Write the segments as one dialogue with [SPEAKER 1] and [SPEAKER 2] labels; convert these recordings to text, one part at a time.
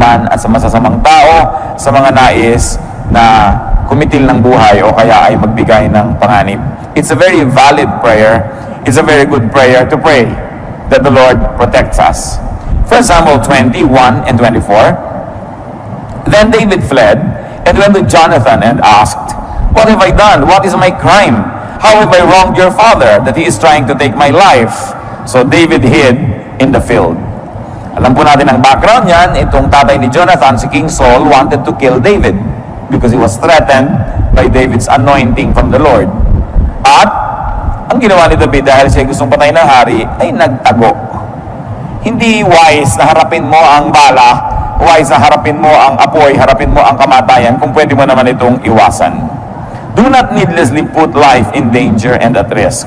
[SPEAKER 1] kasamaan at sa masasamang tao, sa mga nais na kumitil ng buhay o kaya ay magbigay ng panganib. It's a very valid prayer. It's a very good prayer to pray that the Lord protects us. 1 Samuel 21 and 24. Then David fled and went to Jonathan and asked, "What have I done? What is my crime? How have I wronged your father that he is trying to take my life?" So David hid in the field. Alam po natin ang background niyan. Itong tatay ni Jonathan, si King Saul, wanted to kill David because he was threatened by David's anointing from the Lord. At ang ginawa ni David dahil siya gustong patayin ng hari ay nagtago. Hindi wise na harapin mo ang bala, wise na harapin mo ang apoy, harapin mo ang kamatayan kung pwede mo naman itong iwasan. Do not needlessly put life in danger and at risk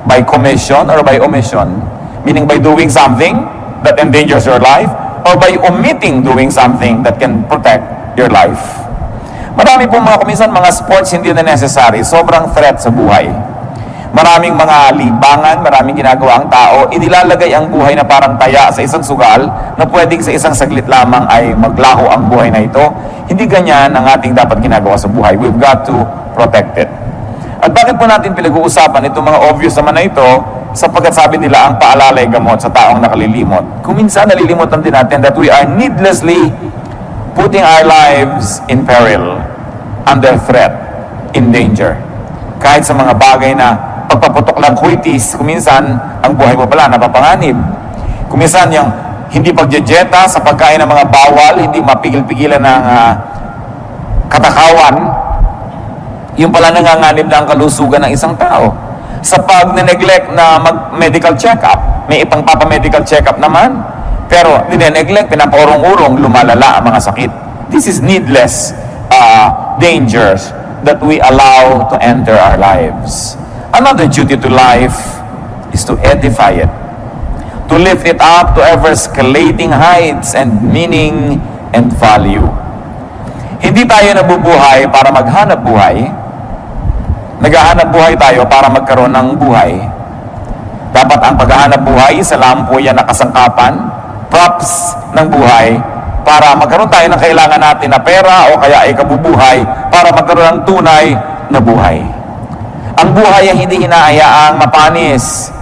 [SPEAKER 1] by commission or by omission, meaning by doing something that endangers your life or by omitting doing something that can protect your life. Marami pong mga kuminsan, mga sports hindi na necessary, sobrang threat sa buhay. Maraming mga libangan, maraming ginagawa ang tao, inilalagay ang buhay na parang taya sa isang sugal na pwedeng sa isang saglit lamang ay maglaho ang buhay na ito. Hindi ganyan ang ating dapat ginagawa sa buhay. We've got to protect it. At bakit po natin pinag-uusapan itong mga obvious naman na ito? Sapagkat sabi nila ang paalala ay gamot sa taong nakalilimot. Kung minsan nalilimutan din natin that we are needlessly putting our lives in peril, under threat, in danger. Kahit sa mga bagay na pagpaputok ng kuitis, kuminsan ang buhay mo pala napapanganib. Kuminsan yung hindi pagjejeta sa pagkain ng mga bawal, hindi mapigil-pigilan ng katakawan, yung pala nanganganib na ang kalusugan ng isang tao. Sa pag-neglect na mag-medical check-up, may ipang papa-medical check-up naman, pero dineneglect, pinapaurong-urong, lumalala ang mga sakit. This is needless dangers that we allow to enter our lives. Another duty to life is to edify it, to lift it up to ever-escalating heights and meaning and value. Hindi tayo nabubuhay para maghanap buhay. Naghahanap buhay tayo para magkaroon ng buhay. Dapat ang paghahanap buhay, isa lang po yan na kasangkapan, props ng buhay, para magkaroon tayo ng kailangan natin na pera o kaya ay kabubuhay para magkaroon ng tunay na buhay. Ang buhay ay hindi hinahayaang mapanis,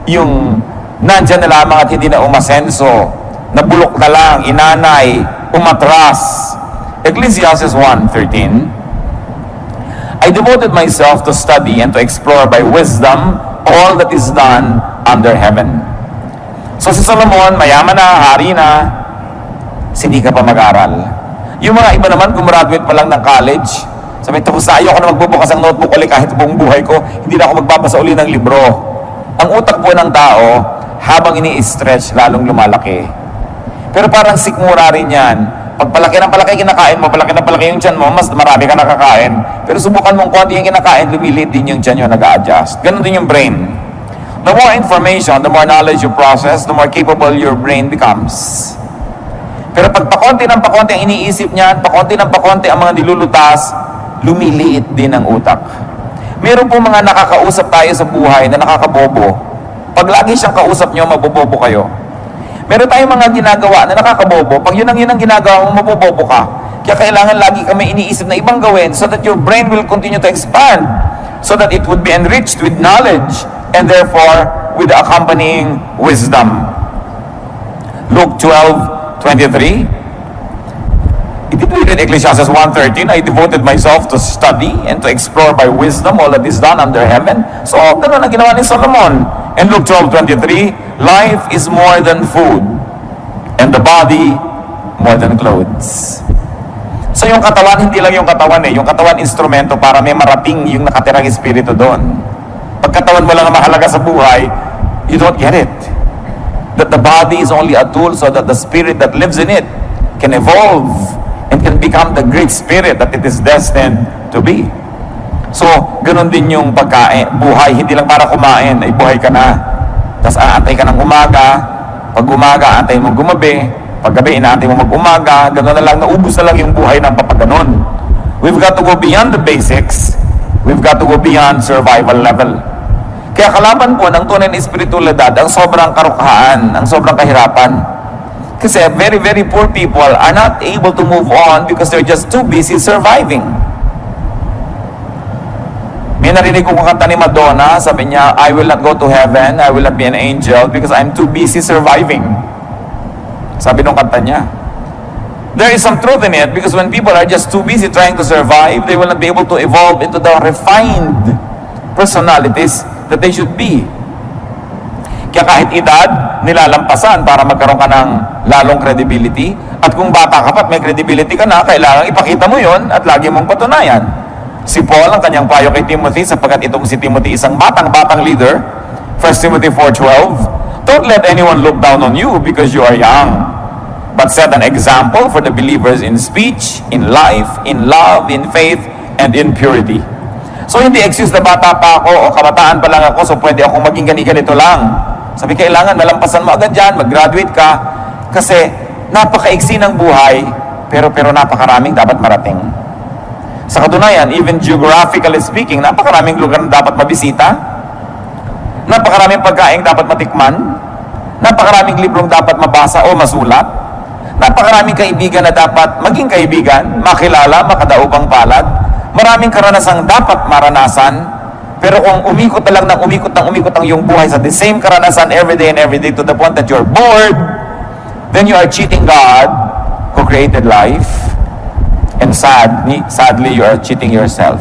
[SPEAKER 1] yung nandyan na lamang at hindi na umasenso, nabulok na lang, inanay, umatras. Ecclesiastes 1:13, I devoted myself to study and to explore by wisdom all that is done under heaven. So si Solomon, mayaman na, hari na, hindi ka pa mag-aral. Yung mga iba naman, gumraduate pa lang ng college, sabi, tapos ayaw ko na magbubukas ang notebook ulit kahit buong buhay ko, hindi na ako magbabasa uli ng libro. Ang utak po ng tao, habang ini-stretch, lalong lumalaki. Pero parang sikmura rin yan. Pag palaki ng palaki kinakain mo, palaki ng palaki yung tiyan mo, mas marami ka nakakain. Pero subukan mong konti yung kinakain, lumiliit din yung tiyan nyo, nag-a-adjust. Ganun din yung brain. The more information, the more knowledge you process, the more capable your brain becomes. Pero pag pakonti ng pakonti ang iniisip niyan, pakonti ng pakonti ang mga nilulutas, lumiliit din ang utak. Meron po mga nakakausap tayo sa buhay na nakakabobo. Pag lagi siyang kausap nyo, mabobobo kayo. Meron tayong mga ginagawa na nakakabobo. Pag yun ang ginagawa mo, mabobobo ka. Kaya kailangan lagi kami iniisip na ibang gawin so that your brain will continue to expand, so that it would be enriched with knowledge and therefore with the accompanying wisdom. Luke 12:23. It in Ecclesiastes 1:13, I devoted myself to study and to explore by wisdom all that is done under heaven. So, ganoon ang ginawa ni Solomon. And Luke 12:23, life is more than food, and the body more than clothes. So, yung katawan, hindi lang yung katawan yung katawan instrumento para may marating yung nakatirang espiritu doon. Pag katawan mo lang ang mahalaga sa buhay, you don't get it. That the body is only a tool so that the spirit that lives in it can evolve and can become the great spirit that it is destined to be. So, ganun din yung pagkain. Buhay, hindi lang para kumain, ay buhay ka na. Tapos aantay ka ng umaga. Pag umaga, aantay mo gumabi. Pag gabi, inaantay mo mag-umaga. Ganun na lang, naubos na lang yung buhay ng papaganon. We've got to go beyond the basics. We've got to go beyond survival level. Kaya kalaban po ng tunay na espiritualidad ang sobrang karukhaan, ang sobrang kahirapan. Kasi very, very poor people are not able to move on because they're just too busy surviving. May narinig ko kanta ni Madonna, sabi niya, I will not go to heaven, I will not be an angel because I'm too busy surviving. Sabi nung kanta niya. There is some truth in it because when people are just too busy trying to survive, they will not be able to evolve into the refined personalities that they should be. Kaya kahit edad, nilalampasan para magkaroon ka ng lalong credibility. At kung bata ka pa at may credibility ka na, kailangan ipakita mo yon at lagi mong patunayan. Si Paul, ang kanyang payo kay Timothy, sapagkat itong si Timothy isang batang leader, 1 Timothy 4:12, don't let anyone look down on you because you are young, but set an example for the believers in speech, in life, in love, in faith, and in purity. So hindi excuse na bata pa ako o kabataan pa lang ako so pwede akong maging ganito lang. Sabi, kailangan malampasan mo agad dyan, mag-graduate ka, kasi napakaiksi ng buhay, pero napakaraming dapat marating. Sa katunayan, even geographically speaking, napakaraming lugar na dapat mabisita, napakaraming pagkain dapat matikman, napakaraming librong dapat mabasa o masulat, napakaraming kaibigan na dapat maging kaibigan, makilala, makadaupang palad, maraming karanasang dapat maranasan. Pero kung umikot na lang ng umikot ang iyong buhay sa the same karanasan every day to the point that you're bored, then you are cheating God who created life, and sadly you are cheating yourself.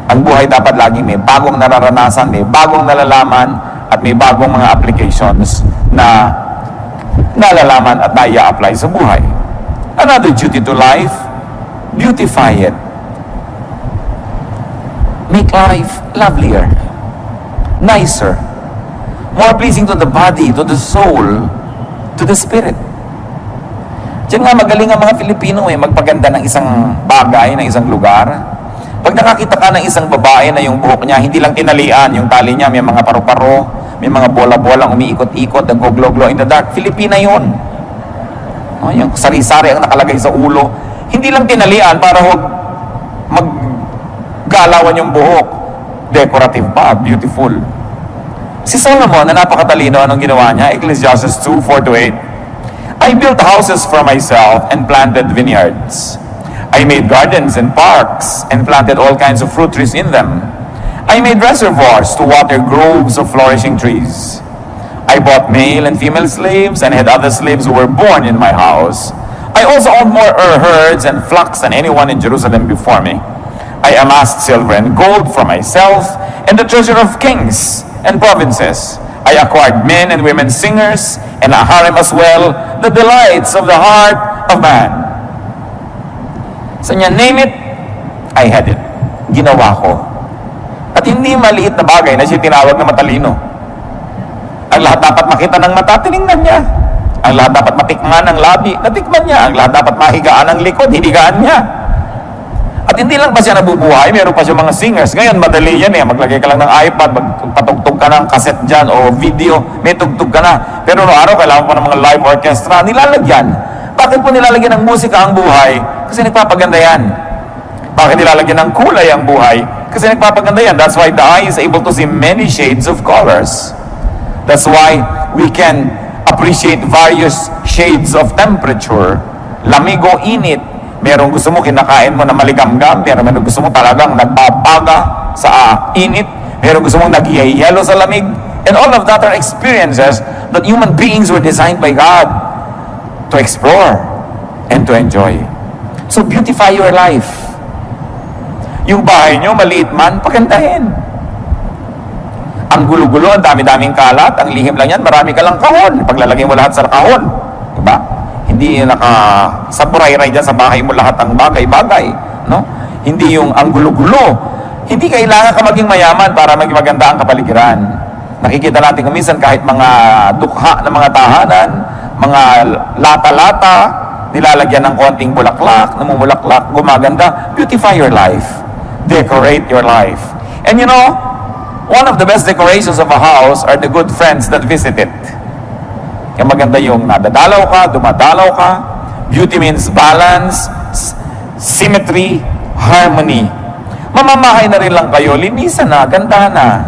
[SPEAKER 1] Ang buhay dapat lagi may bagong nararanasan, may bagong nalalaman, at may bagong mga applications na nalalaman at nai-apply sa buhay. Another duty to life, beautify it. Make life lovelier, nicer, more pleasing to the body, to the soul, to the spirit. Diyan nga magaling ang mga Filipino magpaganda ng isang bagay, ng isang lugar. Pag nakakita ka ng isang babae na yung buhok niya, hindi lang tinalian, yung tali niya, may mga paru-paro, may mga bola-bola, umiikot-ikot, nag-glow-glow in the dark. Filipina yun. Yung sari-sari ang nakalagay sa ulo. Hindi lang tinalian para galawan yung buhok. Decorative pa, beautiful. Si Solomon, na napakatalino, anong ginawa niya? Ecclesiastes 2:4-8. I built houses for myself and planted vineyards. I made gardens and parks and planted all kinds of fruit trees in them. I made reservoirs to water groves of flourishing trees. I bought male and female slaves and had other slaves who were born in my house. I also owned more herds and flocks than anyone in Jerusalem before me. I amassed silver and gold for myself and the treasure of kings and provinces. I acquired men and women singers and a harem as well, the delights of the heart of man. So niya, name it, I had it. Ginawa ko. At hindi maliit na bagay na siya tinawag na matalino. Ang lahat dapat makita ng mata, tinignan niya. Ang lahat dapat matikman ng labi, natikman niya. Ang lahat dapat mahigaan ng likod, hinigaan niya. At hindi lang pa siya nabubuhay, meron pa siya mga singers. Ngayon, madali yan maglagay ka lang ng iPad, magpatugtog ka ng cassette dyan o video, may tugtog ka na. Pero noong araw, kailangan pa ng mga live orchestra, nilalagyan. Bakit po nilalagyan ng musika ang buhay? Kasi nagpapaganda yan. Bakit nilalagyan ng kulay ang buhay? Kasi nagpapaganda yan. That's why the eye is able to see many shades of colors. That's why we can appreciate various shades of temperature. Lamig o init. Merong gusto mo kinakain mo na maligamgam, merong gusto mo talagang nagbabaga sa init, merong gusto mong nagyayelo sa lamig. And all of that are experiences that human beings were designed by God to explore and to enjoy. So beautify your life. Yung bahay nyo, maliit man, pagandahin. Ang gulo-gulo, ang dami-daming kalat, ang lihim lang yan, marami ka lang kahon. Paglalagay mo lahat sa kahon. Diba? Hindi nakasaburay-ray dyan sa bahay mo lahat ang bagay-bagay. No? Hindi yung ang gulo-gulo. Hindi kailangan ka maging mayaman para maging maganda ang kapaligiran. Nakikita natin kung minsan kahit mga dukha ng mga tahanan, mga lata-lata, nilalagyan ng konting bulaklak, namumulaklak, gumaganda. Beautify your life. Decorate your life. And you know, one of the best decorations of a house are the good friends that visit it. Kaya maganda yung nadadalaw ka, dumadalaw ka. Beauty means balance, symmetry, harmony. Mamamahay na rin lang kayo, linisan na, gandahan na.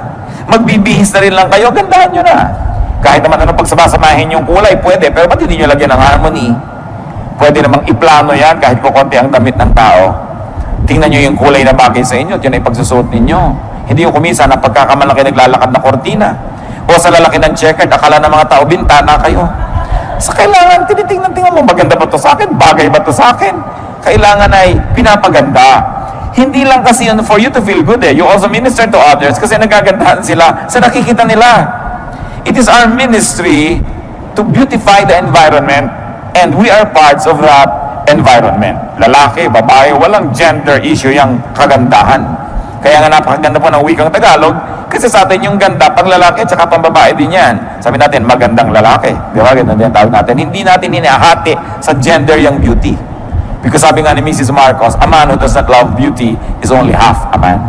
[SPEAKER 1] Magbibihis na rin lang kayo, gandahan nyo na. Kahit naman ano pagsama-samahin yung kulay, pwede. Pero ba't hindi nyo lagyan ng harmony? Pwede namang iplano yan kahit kukunti ang damit ng tao. Tingnan nyo yung kulay na bagay sa inyo at yun ay pagsusuot ninyo. Hindi yung kumisa na pagkakamalaki naglalakad na kortina. O sa lalaki ng checkered, akala ng mga tao, bintana kayo. Sa kailangan, tinitingnan mo, maganda ba to sa akin? Bagay ba to sa akin? Kailangan ay pinapaganda. Hindi lang kasi yun for you to feel good eh. You also minister to others kasi nagagandahan sila sa nakikita nila. It is our ministry to beautify the environment and we are parts of that environment. Lalaki, babae, walang gender issue yung kagandahan. Kaya nga napakaganda po ng wikang Tagalog kasi sa atin yung ganda pang lalaki at saka pang babae din yan. Sabi natin, magandang lalaki. Di ba? Ganda din tawag natin. Hindi natin hinahati sa gender yung beauty. Because sabi nga ni Mrs. Marcos, a man who does not love beauty is only half a man.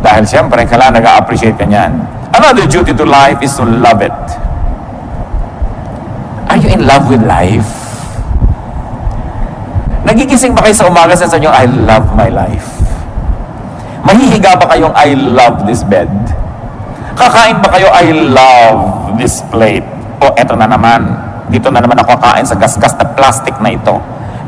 [SPEAKER 1] Dahil siyempre, kailangan nag-appreciate ka niyan. Another duty to life is to love it. Are you in love with life? Nagigising ba kayo sa umaga sa inyo, I love my life? Mahihiga ba kayong, I love this bed? Kakain ba kayo, I love this plate? O eto na naman, dito na naman ako kakain sa gasgas na plastic na ito.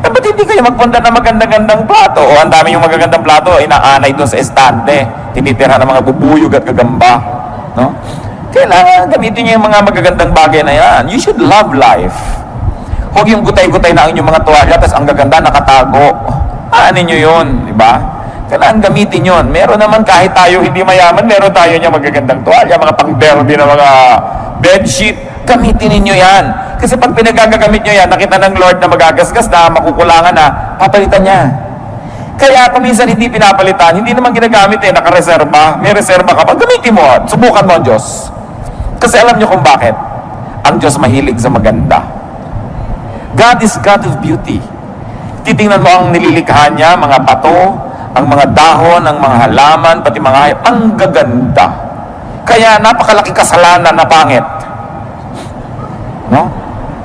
[SPEAKER 1] Eh, ba't hindi kayo magpunta ng magandang-gandang plato? O ang dami yung magagandang plato, inaanay doon sa estante, tinitira ng mga bubuyog at gagamba. No? Kailangan gamitin niyo yung mga magagandang bagay na yan. You should love life. Huwag yung gutay-gutay na ang inyong mga tuwalya, tapos ang gaganda nakatago. Aanin nyo yun, di ba? Kailangan gamitin yun. Meron naman kahit tayo hindi mayaman, meron tayo niya magagandang tuwalya, mga pang-derby na mga bedsheet. Gamitin ninyo yan. Kasi pag pinagagamit nyo yan, nakita ng Lord na magagasgas na, makukulangan na, papalitan niya. Kaya kung minsan hindi pinapalitan, hindi naman ginagamit eh, nakareserba. May reserba ka pa, gamitin mo, subukan mo ang Diyos. Kasi alam nyo kung bakit. Ang Diyos mahilig sa maganda. God is God of beauty. Titingnan mo ang nililikha niya, mga bato, ang mga dahon, ang mga halaman, pati mga hayop, ang gaganda. Kaya napakalaking kasalanan na pangit. No?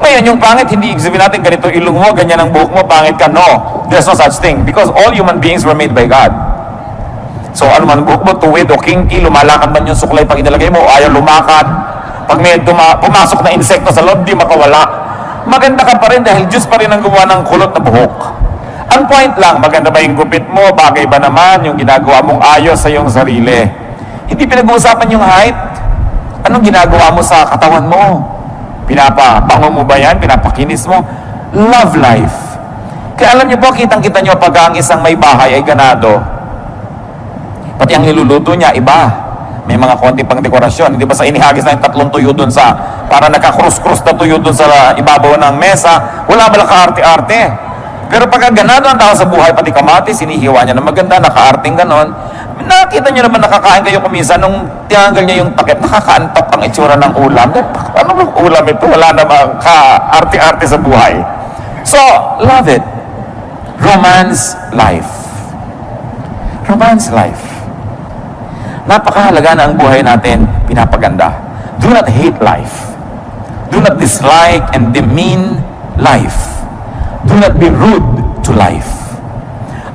[SPEAKER 1] Ngayon, yung pangit, hindi sabihin natin ganito ilong mo, ganyan ang buhok mo, pangit ka. No, there's no such thing. Because all human beings were made by God. So, ano man, buhok mo, tuwid o kinky, lumalakad man yung suklay pag inilagay mo, o ayaw lumakad. Pag may pumasok na insekto sa loob, di makawala. Maganda ka pa rin dahil Diyos pa rin ang gumawa ng kulot na buhok. Ang point lang, maganda ba yung gupit mo, bagay ba naman yung ginagawa mong ayos sa iyong sarili. Hindi pinag-uusapan yung height. Anong ginagawa mo sa katawan mo? Pinapabango mo ba yan? Pinapakinis mo? Love life. Kaya alam niyo po, kitang-kita niyo pag ang isang may bahay ay ganado. Pati ang niluluto niya, iba. May mga konti pang dekorasyon. Hindi ba sa inihagis na yung 3 tuyo dun sa, para nakakrus-krus na tuyo dun sa ibabaw ng mesa, wala ba lang kaarte-arte? Pero pagka ganado ang tao sa buhay, pati kamatis, sinihiwa niya na maganda, nakaarting ganon. Nakita niyo naman nakakain kayo kuminsan nung tinanggal niya yung takip, nakakaantok ang itsura ng ulam. Ano bang ulam ito? Wala namang ka-arte-arte sa buhay. So, love it. Romance life. Romance life. Napakahalaga na ang buhay natin pinapaganda. Do not hate life. Do not dislike and demean life. Do not be rude to life.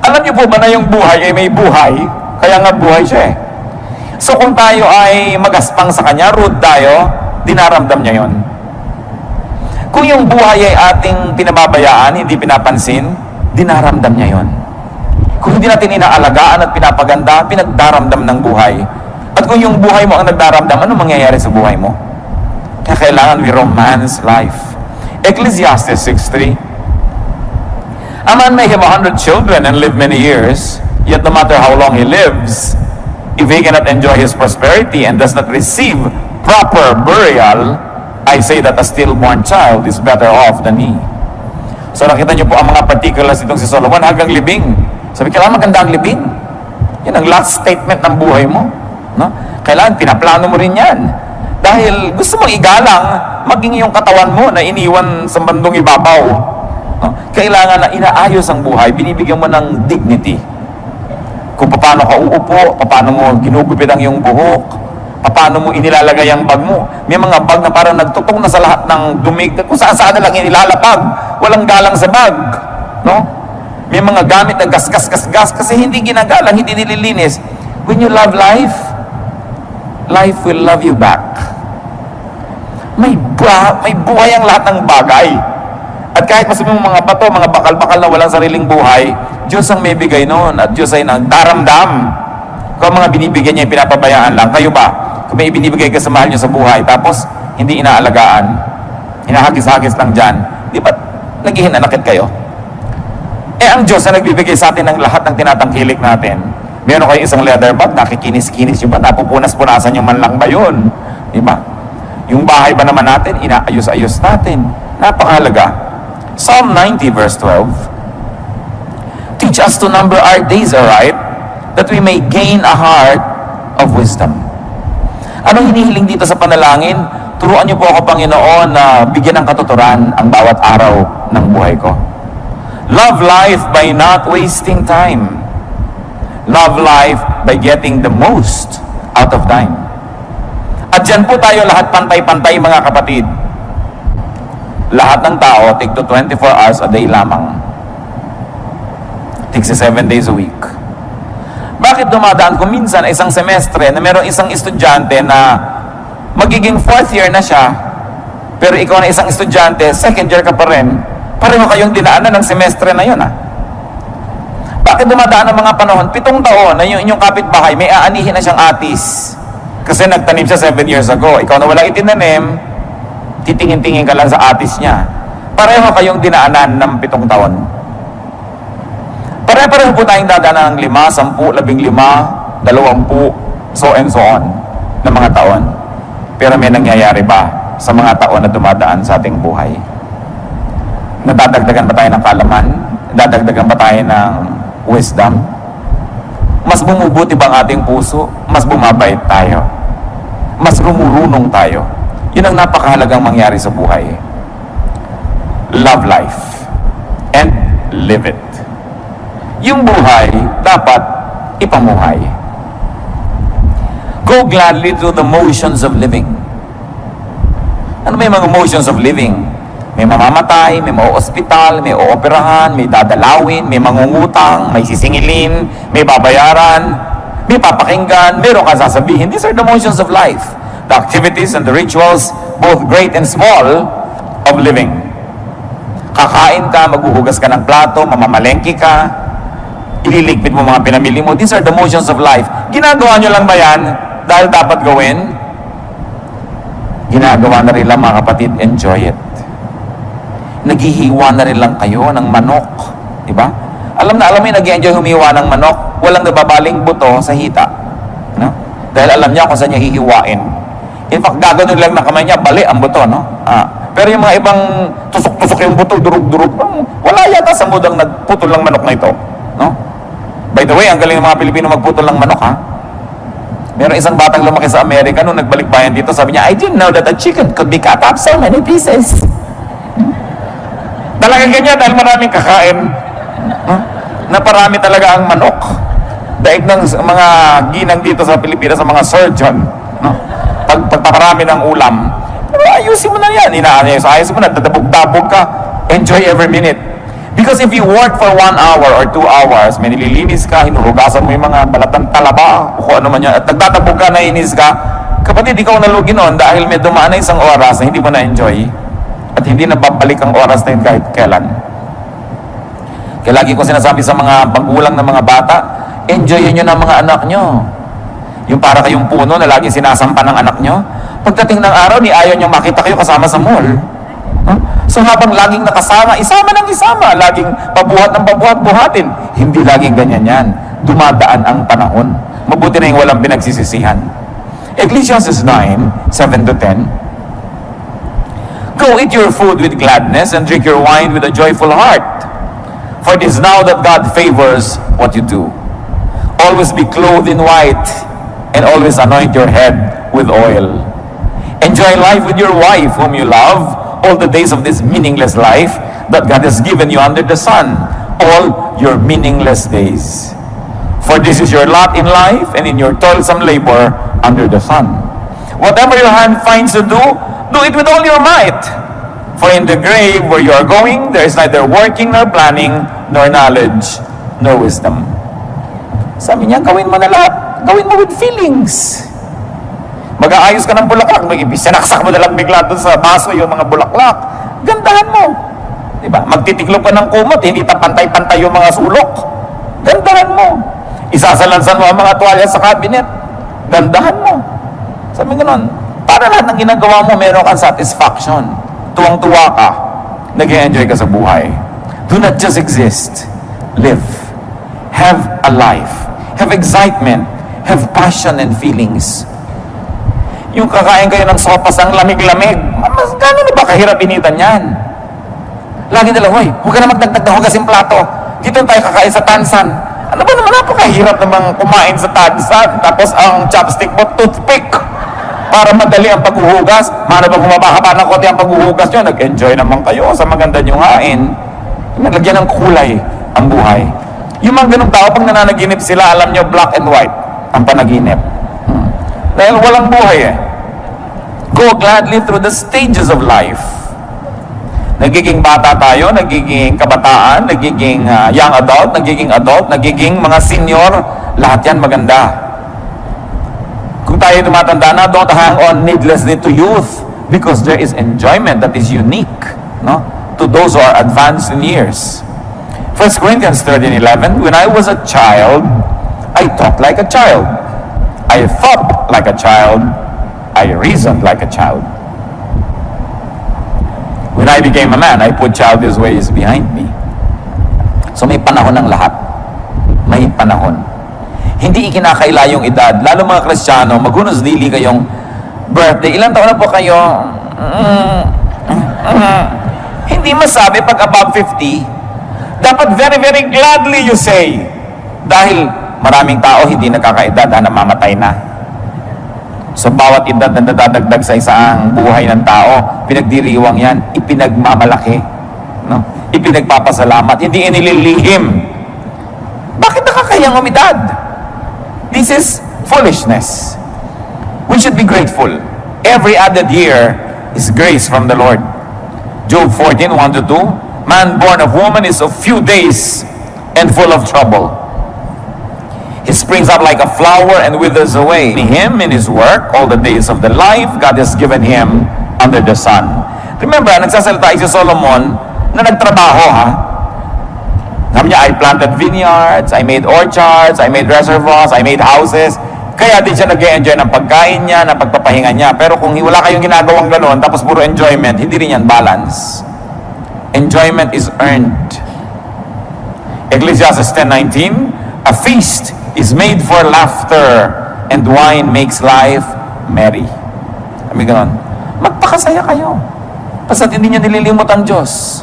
[SPEAKER 1] Alam niyo po ba na yung buhay ay may buhay? Kaya nga buhay siya eh. So kung tayo ay magaspang sa kanya, rude tayo, dinaramdam niya yon. Kung yung buhay ay ating pinababayaan, hindi pinapansin, dinaramdam niya yon. Kung hindi natin inaalagaan at pinapaganda, pinagdaramdam ng buhay. At kung yung buhay mo ang nagdaramdam, ano mangyayari sa buhay mo? Kaya kailangan we romance life. Ecclesiastes 6:3. A man may have 100 children and live many years, yet no matter how long he lives, if he cannot enjoy his prosperity and does not receive proper burial, I say that a stillborn child is better off than he. So nakita niyo po ang mga particulars itong si Solomon hanggang libing. Sabi, kailangan maganda ang libing. Yan ang last statement ng buhay mo. No? Kailangan pinaplano mo rin yan. Dahil gusto mong igalang maging yung katawan mo na iniwan sa bandong ibabaw. No? Kailangan na inaayos ang buhay, binibigyan mo ng dignity. Kung paano ka uupo, paano mo ginugupit ang iyong buhok, paano mo inilalagay ang bag mo. May mga bag na parang nagtutong na sa lahat ng dumig, kung saan na lang inilalapag, walang galang sa bag. No? May mga gamit na gas kasi hindi ginagalang, hindi nililinis. When you love life, life will love you back. may buhay ang lahat ng bagay. At kahit masabi mo mga bato, mga bakal-bakal na walang sariling buhay, Diyos ang may bigay noon at Diyos ay nagdaramdam. Kung mga binibigyan niya, pinapabayaan lang. Kayo ba? Kung may ibinibigay ka sa mahal niyo sa buhay, tapos hindi inaalagaan, hinahagis-hagis lang dyan, di ba naghihinanakit kayo? Ang Diyos na nagbibigay sa atin ng lahat ng tinatangkilik natin. Meron kayo isang leather bag, nakikinis-kinis yung ba? Napupunas-punasan yung man lang ba yun? Di ba? Yung bahay ba naman natin, inaayos-ayos natin. Napakahalaga. Psalm 90 verse 12. Teach us to number our days aright, that we may gain a heart of wisdom. Anong hinihiling dito sa panalangin? Turuan niyo po ako, Panginoon, na bigyan ng katuturan ang bawat araw ng buhay ko. Love life by not wasting time. Love life by getting the most out of time. At dyan po tayo lahat pantay-pantay, mga kapatid. Lahat ng tao, tig to 24 hours a day lamang. Tig 7 days a week. Bakit dumadaan ko minsan isang semestre na meron isang estudyante na magiging 4th year na siya, pero ikaw na isang estudyante, 2nd year ka pa rin, pareho kayong dinaanan ng semestre na yun, Bakit dumadaan ang mga panahon? 7 taon na yung inyong kapitbahay, may aanihin na siyang atis. Kasi nagtanim siya 7 years ago. Ikaw na wala itinanim, titingin-tingin ka lang sa atis niya. Pareho kayong dinaanan ng 7 taon. Pareho po tayong dadaanan ng 5, 10, 15, 20, so and so on, na mga taon. Pero may nangyayari ba sa mga taon na dumadaan sa ating buhay? Nadadagdagan ba tayo ng kaalaman? Nadadagdagan ba tayo ng wisdom? Mas bumubuti ba ang ating puso? Mas bumabait tayo? Mas rumurunong tayo? Yun ang napakahalagang mangyari sa buhay. Love life and live it. Yung buhay dapat ipamuhay. Go gladly through the motions of living. Ano ba yung mga motions of living? May mamamatay, may mauospital, may ooperahan, may dadalawin, may mangungutang, may sisingilin, may babayaran, may papakinggan, meron kang sasabihin. These are the motions of life. The activities and the rituals, both great and small, of living. Kakain ka, maghuhugas ka ng plato, mamamalengke ka, ililigpit mo mga pinamili mo. These are the motions of life. Ginagawa nyo lang ba yan dahil dapat gawin? Ginagawa na rin lang, mga kapatid. Enjoy it. Naghihiwa na rin lang kayo ng manok. Diba? Alam mo yung nag-enjoy humiwa ng manok, walang nababaling buto sa hita. No? Dahil alam niya kung saan niya hihiwain. In fact, gagawin lang ng kamay niya, bali ang buto. No? Pero yung mga ibang tusok-tusok yung buto, durug-durug, wala yata sa mudang nagputol ng manok na ito. No? By the way, ang galing ng mga Pilipino magputol ng manok, Meron isang batang lumaki sa Amerika nung nagbalik bayan dito, sabi niya, I didn't know that a chicken could be cut up so many pieces. Talagang ganyan dahil maraming kakain. Na parami talaga ang manok. Daig ng mga ginang dito sa Pilipinas, sa mga surgeon. Pagpaparami ng ulam. Pero ayusin mo na yan. Ayusin mo na, dadabog-dabog ka. Enjoy every minute. Because if you work for 1 hour or 2 hours, may nililinis ka, hinuhugasan mo yung mga balatang talaba, o kung ano man yan, at nagtatabog ka, nainis ka, kapatid, ikaw nalugi noon dahil may dumaan na isang oras na hindi mo na-enjoy. At hindi na babalik ang oras na yun kahit kailan. Kaya lagi ko sinasabi sa mga magulang ng mga bata, enjoyin nyo ng mga anak nyo. Yung para kayong puno na lagi sinasampa ng anak nyo. Pagdating ng araw, ni ayaw nyo makita kayo kasama sa mall. So habang laging nakasama, isama ng isama, laging pabuhat ng pabuhat-buhatin. Hindi laging ganyan yan. Dumadaan ang panahon. Mabuti na yung walang pinagsisisihan. Ecclesiastes 9, 7-10. Go eat your food with gladness and drink your wine with a joyful heart. For it is now that God favors what you do. Always be clothed in white and always anoint your head with oil. Enjoy life with your wife whom you love all the days of this meaningless life that God has given you under the sun. All your meaningless days. For this is your lot in life and in your toilsome labor under the sun. Whatever your hand finds to do it with all your might. For in the grave where you are going, there is neither working nor planning, nor knowledge, nor wisdom. Sabi niya, gawin mo na lahat. Gawin mo with feelings. Mag-aayos ka ng bulaklak, sinaksak mo na lang bigla doon sa baso yung mga bulaklak. Gandahan mo. Diba? Magtitiklop ka ng kumot, hindi pantay-pantay yung mga sulok. Gandahan mo. Isasalansan mo ang mga tuwalya sa cabinet. Gandahan mo. Sabi gano'n, para lahat ng ginagawa mo, meron kang satisfaction. Tuwang-tuwa ka. Nag-enjoy ka sa buhay. Do not just exist. Live. Have a life. Have excitement. Have passion and feelings. Yung kakain kayo ng sopas ang lamig-lamig, mas gano'n ba kahirap initan yan? Lagi nila, hoy, huwag ka na magdagdag na hugasin plato. Dito tayo kakain sa tansan. Ano ba naman napakahirap namang kumain sa tansan? Tapos ang chopstick mo, toothpick. Para madali ang paghuhugas. Mano ba humaba-haba ng konti ang paghuhugas nyo? Nag-enjoy naman kayo sa maganda nyong hain. Nalagyan ng kulay ang buhay. Yung mga ganong tao, pag nananaginip sila, alam nyo, black and white ang panaginip. Dahil walang buhay eh. Go gladly through the stages of life. Nagiging bata tayo, nagiging kabataan, nagiging young adult, nagiging mga senior, lahat yan maganda. Kung tayo tumatanda na, don't hang on needlessly to youth because there is enjoyment that is unique, no, to those who are advanced in years. 1 Corinthians 13:11, when I was a child, I talked like a child. I thought like a child. I reasoned like a child. When I became a man, I put childish ways behind me. So may panahon ng lahat. May panahon. Hindi ikinakaila yung edad. Lalo mga Kristiyano, maghunos dili kayong birthday. Ilang taon na po kayo? Hindi masabi pag above 50. Dapat very, very gladly you say. Dahil maraming tao hindi nakakaedad na namamatay na. So bawat edad na nadadagdag sa isang buhay ng tao, pinagdiriwang yan, ipinagmamalaki, no? Ipinagpapasalamat, hindi inililihim. Bakit nakakayang umidad? This is foolishness. We should be grateful. Every added year is grace from the Lord. Job 14:1-2, man born of woman is of few days and full of trouble. He springs up like a flower and withers away. Him in his work, all the days of the life God has given him under the sun. Remember, nagsasalita si Solomon na nagtrabaho, ha? Sabi niya, I planted vineyards, I made orchards, I made reservoirs, I made houses. Kaya din siya nag-enjoy ng pagkain niya, ng pagpapahinga niya. Pero kung wala kayong ginagawang gano'n, tapos puro enjoyment, hindi rin yan balance. Enjoyment is earned. Ecclesiastes 10:19, a feast is made for laughter, and wine makes life merry. Sabi ganon, magpakasaya kayo. Basta hindi niya nililimot ang Diyos.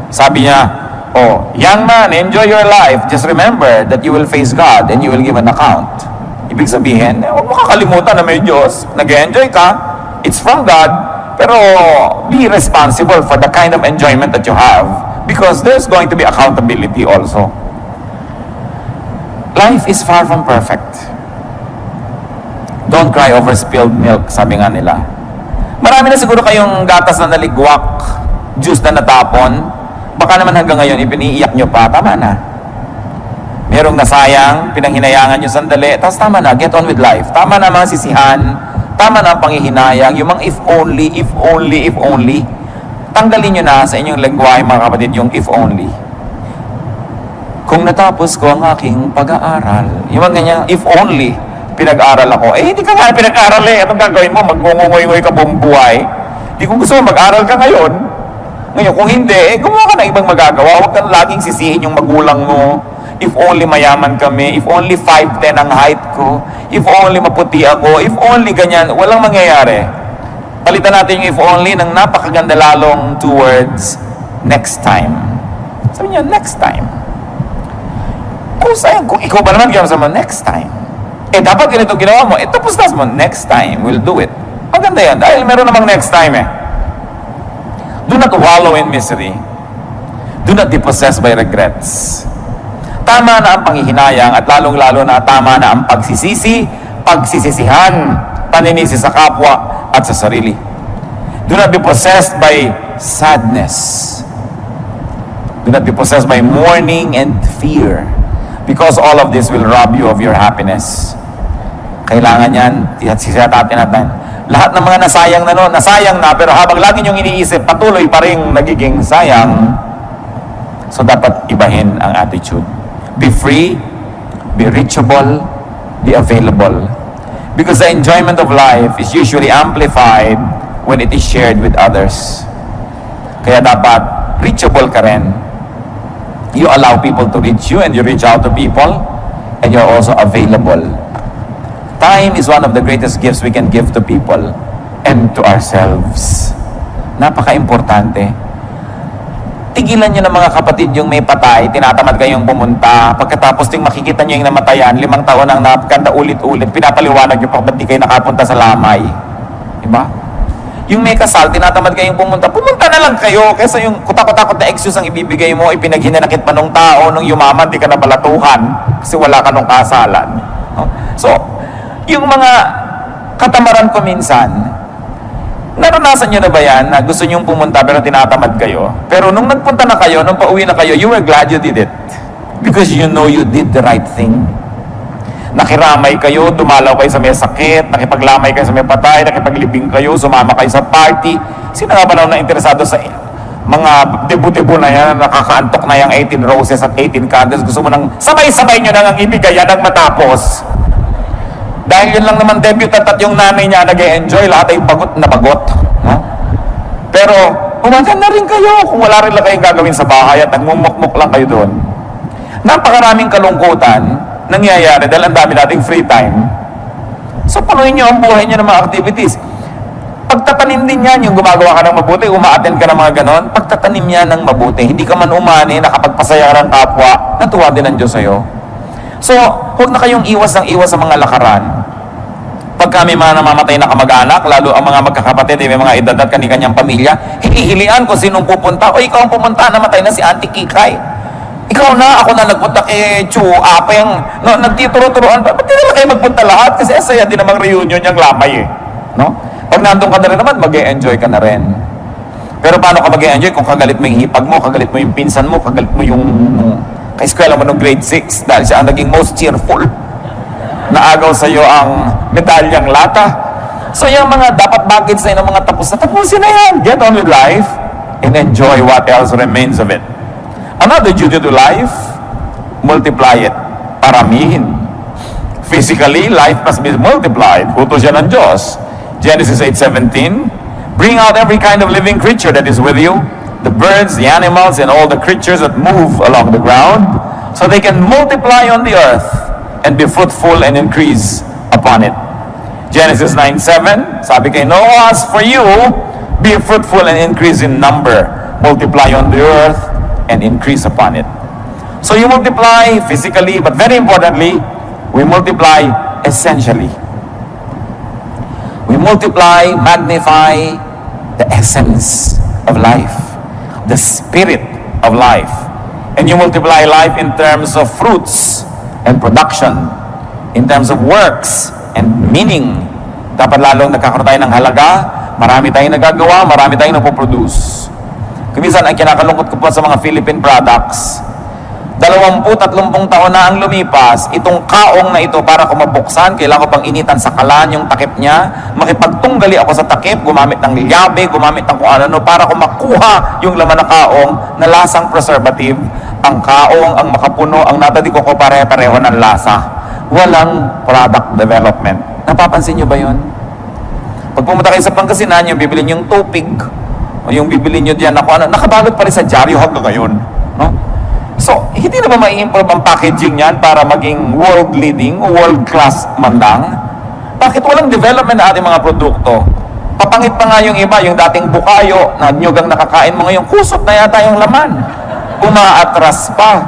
[SPEAKER 1] Sabi niya, oh, young man, enjoy your life. Just remember that you will face God and you will give an account. Ibig sabihin, huwag mo kakalimutan na may Diyos. Nag-enjoy ka, it's from God, pero be responsible for the kind of enjoyment that you have because there's going to be accountability also. Life is far from perfect. Don't cry over spilled milk, sabi nga nila. Marami na siguro kayong gatas na naligwak, juice na natapon. Baka naman hanggang ngayon, ipiniiyak nyo pa, tama na. Merong nasayang, pinanghinayangan nyo sandali, tapos tama na, get on with life. Tama na mga sisihan, tama na ang panghihinayang, yung mga if only, if only, if only. Tanggalin nyo na sa inyong lengguwahe mga kapatid yung if only. Kung natapos ko ang aking pag-aaral, yung mga ganyan, if only, pinag-aral ako, hindi ka nga pinag-aral eh. Anong gagawin mo? Magngungungoy-ngoy ka buong buhay. Di kung gusto mo, mag-aral ka ngayon. Ngayon, kung hindi, gumawa ka na ibang magagawa. Huwag kang laging sisihin yung magulang mo. If only mayaman kami, if only 5'10" ang height ko, if only maputi ako, if only ganyan, walang mangyayari. Palitan natin yung if only ng napakaganda lalong towards next time. Sabi niya, next time. Kung ikaw ba naman ginawa mo, next time. Dapat ganito ginawa mo, tapos mo, next time, we'll do it. Maganda yan, dahil meron namang next time eh. Do not wallow in misery. Do not be possessed by regrets. Tama na ang panghihinayang at lalong-lalo na tama na ang pagsisisi, pagsisisihan, paninisi sa kapwa at sa sarili. Do not be possessed by sadness. Do not be possessed by mourning and fear. Because all of this will rob you of your happiness. Kailangan yan, sisatatin natin. Lahat ng mga nasayang na noon, nasayang na, pero habang lagi niyong iniisip, patuloy pa rin nagiging sayang. So dapat ibahin ang attitude. Be free, be reachable, be available. Because the enjoyment of life is usually amplified when it is shared with others. Kaya dapat reachable ka rin. You allow people to reach you and you reach out to people and you're also available. Time is one of the greatest gifts we can give to people and to ourselves. Napaka-importante. Tigilan nyo ng mga kapatid yung may patay, tinatamad kayong pumunta, pagkatapos ting makikita nyo yung namatayan, 5 taon ang napaganda ulit-ulit, pinapaliwanag nyo pa ba't di kayo nakapunta sa lamay. Diba? Yung may kasal, tinatamad kayong pumunta na lang kayo, kaysa yung kutakot-takot na excuse ang ibibigay mo, ipinaghinanakit pa nung tao, nung yumaman, di ka nabalatuhan, kasi wala ka nung kasalan. No? So, yung mga katamaran ko minsan, naranasan nyo na ba yan na gusto nyong pumunta pero tinatamad kayo? Pero nung nagpunta na kayo, nung pauwi na kayo, you were glad you did it. Because you know you did the right thing. Nakiramay kayo, dumalaw kayo sa may sakit, nakipaglamay kayo sa may patay, nakipaglibing kayo, sumama kayo sa party. Sino nga ba na interesado sa mga debo-debo na yan, nakakaantok na yung 18 roses at 18 candles, gusto mo nang sabay-sabay nyo nang ibigay yan at matapos. Dahil yun lang naman debutant at yung nanay niya nag-e-enjoy, lahat ay bagot na bagot. No? Pero, umagan na rin kayo kung wala rin lang kayong gagawin sa bahay at nagmumukmuk lang kayo doon. Napakaraming kalungkutan nangyayari dahil ang dami nating free time. So, punuin nyo ang buhay nyo ng mga activities. Pagtatanim din yan, yung gumagawa ka ng mabuti, umaattend ka ng mga ganon, pagtatanim yan ng mabuti. Hindi ka man umani, nakapagpasaya ng kapwa, natuwa din ang Diyos sa'yo. So, huwag na kayong iwas ng iwas sa mga lakaran. Pag kami mga namamatay na kamag-anak, lalo ang mga magkakapatid, may mga edad at kanyang pamilya, hihilian kung sinong pupunta. O ikaw ang pumunta, namatay na si Auntie Kikay. Ikaw na, ako na nagpunta kay Chu Apeng. No, nagtituro-turoan pa. Ba't di naman kayo magpunta lahat? Kasi asaya din namang reunion niyang lamay eh. No? Pag nandun ka na rin naman, mag-e-enjoy ka na rin. Pero paano ka mag-e-enjoy kung kagalit mo yung hipag mo, kagalit mo yung pinsan mo, kagalit mo yung kaeskwela mo nung grade 6 dahil siya ang naging most cheerful. Naagaw sa iyo ang medalyang lata. So yung mga dapat bagets na yun, mga tapos na, tapusin na yan. Get on with life and enjoy what else remains of it. Another duty to life, multiply it. Paramihin. Physically, life must be multiplied. Utos yan ng Diyos. Genesis 8:17, bring out every kind of living creature that is with you, the birds, the animals, and all the creatures that move along the ground, so they can multiply on the earth and be fruitful and increase upon it. Genesis 9:7, sabi kay Noah, as for you, be fruitful and increase in number, multiply on the earth and increase upon it. So you multiply physically, but very importantly, we multiply essentially. We multiply, magnify the essence of life, the spirit of life. And you multiply life in terms of fruits and production, in terms of works and meaning. Dapat lalong nagkakaroon tayo ng halaga, marami tayong nagagawa, marami tayong napoproduce. Kuminsan, ang kinakalungkot ko po sa mga Philippine products, 20-30 taon na ang lumipas, itong kaong na ito para ko mabuksan, kailangan ko pang initan sa kalan yung takip niya, makipagtunggali ako sa takip, gumamit ng liyabe, gumamit ng kung ano, para ko makuha yung laman ng kaong na lasang preservative. Ang kaong, ang makapuno, ang natadi ko pare-pareho ng lasa. Walang product development. Napapansin nyo ba yun? Pag pumunta kayo sa Pangasinan, yung bibili nyo yung tupig, o yung bibili nyo diyan, nakabalot pa rin sa dyaryo hanggang ngayon. No? So, hindi na ba mai-improve ang packaging niyan para maging world-leading, world-class man lang? Bakit walang development na ating mga produkto? Papangit pa nga yung iba, yung dating bukayo, na nyugang nakakain mo ngayon, kusot na yata yung laman. Umaatras pa.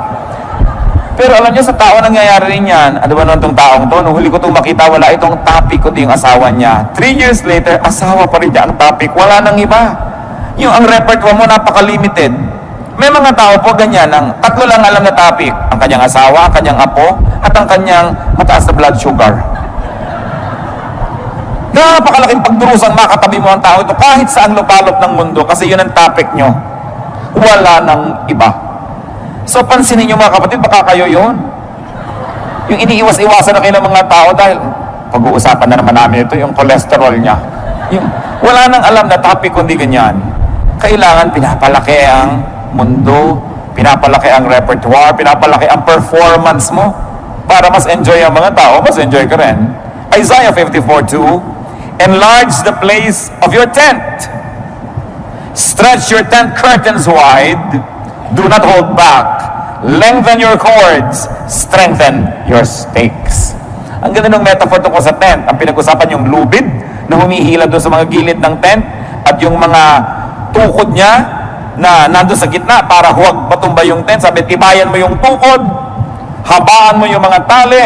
[SPEAKER 1] Pero alam niyo, sa tao nangyayari rin yan. Ano ba naman itong taong to? Nung huli ko itong makita, wala itong topic, kundi yung asawa niya. 3 years later, asawa pa rin niya ang topic. Wala nang iba. Yung ang repertoire mo, napaka-limited. May mga tao po ganyan, ang 3 lang alam na topic. Ang kanyang asawa, ang kanyang apo, at ang kanyang mataas na blood sugar. Napakalaking pagdurusang makatabi mo ang tao ito kahit saan lupalop ng mundo kasi yun ang topic nyo. Wala nang iba. So pansinin nyo mga kapatid, baka kayo yun. Yung iniiwas-iwasan na kayo ng mga tao dahil pag-uusapan na naman namin ito, yung cholesterol niya. Yung, wala nang alam na topic kundi ganyan. Kailangan pinapalaki ang mundo, pinapalaki ang repertoire, pinapalaki ang performance mo para mas enjoy ang mga tao, mas enjoy ka rin. Isaiah 54:2, enlarge the place of your tent. Stretch your tent curtains wide. Do not hold back. Lengthen your cords. Strengthen your stakes. Ang ganda ng metaphor tungkol sa tent. Ang pinag-usapan yung lubid na humihila doon sa mga gilid ng tent at yung mga tukod niya na nandun sa gitna para huwag matumba yung tent. Sabi, tibayan mo yung tukod, habaan mo yung mga tali,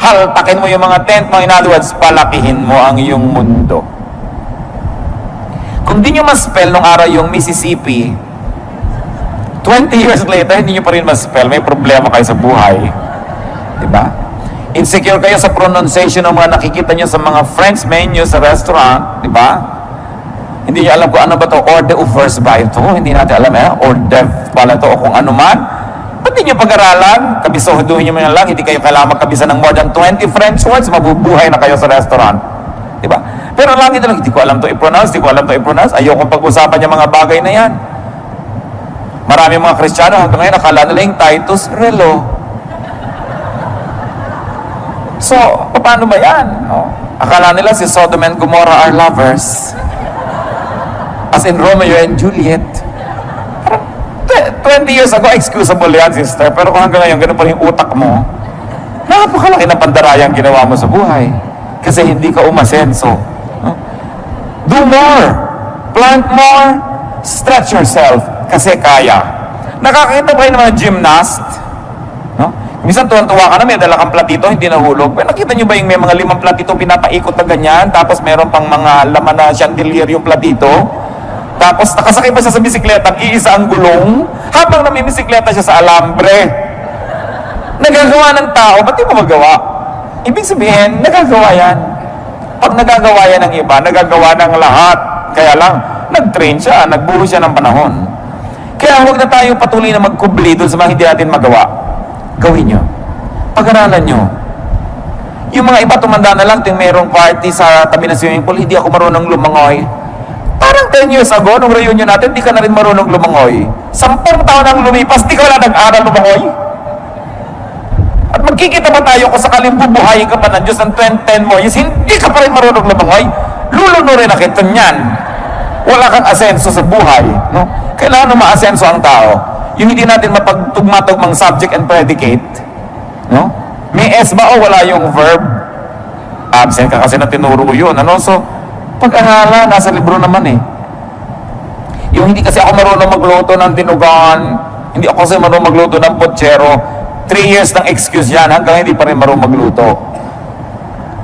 [SPEAKER 1] haltakin mo yung mga tent mo. In other words, palakihin mo ang iyong mundo. Kung di nyo ma-spell nung araw yung Mississippi, 20 years later, hindi nyo pa rin ma-spell, may problema kayo sa buhay. Diba? Insecure kayo sa pronunciation ng mga nakikita nyo sa mga French menu sa restaurant. Diba? Hindi nyo alam kung ano ba to, hors d'oeuvres ba ito? Hindi natin alam hors d'oeuvres pala to o kung ano man. Ba't di nyo pag-aralan? Kabisohduhin nyo man lang, hindi kayo kailangan magkabisa ng more than 20 French words, mabubuhay na kayo sa restaurant. Diba? Pero lagi na lang, hindi ko alam to i-pronounce, ayokong pag-usapan yung mga bagay na yan. Marami mga Kristiyano hanggang ngayon, akala nila yung Titus Relo. So, paano ba yan? No? Akala nila si Sodom and Gomorrah are lovers. As in Romeo and Juliet. 20 years ago, excusable yan, sister. Pero kung hanggang ngayon, ganun pa rin yung utak mo, napakalaki ng pandarayang ginawa mo sa buhay. Kasi hindi ka umasenso. No? Do more. Plant more. Stretch yourself. Kasi kaya. Nakakita ba yung mga gymnast? No? Minsan tuwan-tuwa ka na, may dala kang platito, hindi nahulog. Pero nakita nyo ba yung may mga 5 platito pinapaikot na ganyan, tapos meron pang mga laman na chandelier yung platito? Tapos nakasakay pa siya sa bisikleta, iisa ang gulong, habang namimisikleta siya sa alambre. Nagagawa ng tao, ba't di mo magawa? Ibig sabihin, nagagawa yan. Pag nagagawa yan ng iba, nagagawa ng lahat. Kaya lang, nag-train siya, nagbuho siya ng panahon. Kaya huwag na tayo patuloy na magkubli doon sa mga hindi natin magawa. Gawin nyo. Pag-aralan nyo. Yung mga iba tumanda na lang, ting mayroong party sa tabi ng swimming pool, hindi ako marunong lumangoy. Parang 10 years ago, nung reunion natin, di ka na rin marunong lumangoy. 10 taon ang lumipas, di ka wala nag-aral lumangoy. At magkikita ba tayo kung sakaling bubuhayin ka pa ng Diyos ng 2010 mo, yes, hindi ka pa rin marunong lumangoy, lulunurin na kita niyan. Wala kang asenso sa buhay. No? Kailangan na ma-asenso ang tao. Yung hindi natin mapagtugma-tugmang subject and predicate. No? May S ba o wala yung verb? Absent ka kasi na tinuro yun. Ano? So, pag-aralan, nasa libro naman eh. Yung hindi kasi ako marunong magluto ng dinugan, hindi ako kasi marunong magluto ng potsero, 3 years ng excuse yan, hanggang hindi pa rin marunong magluto.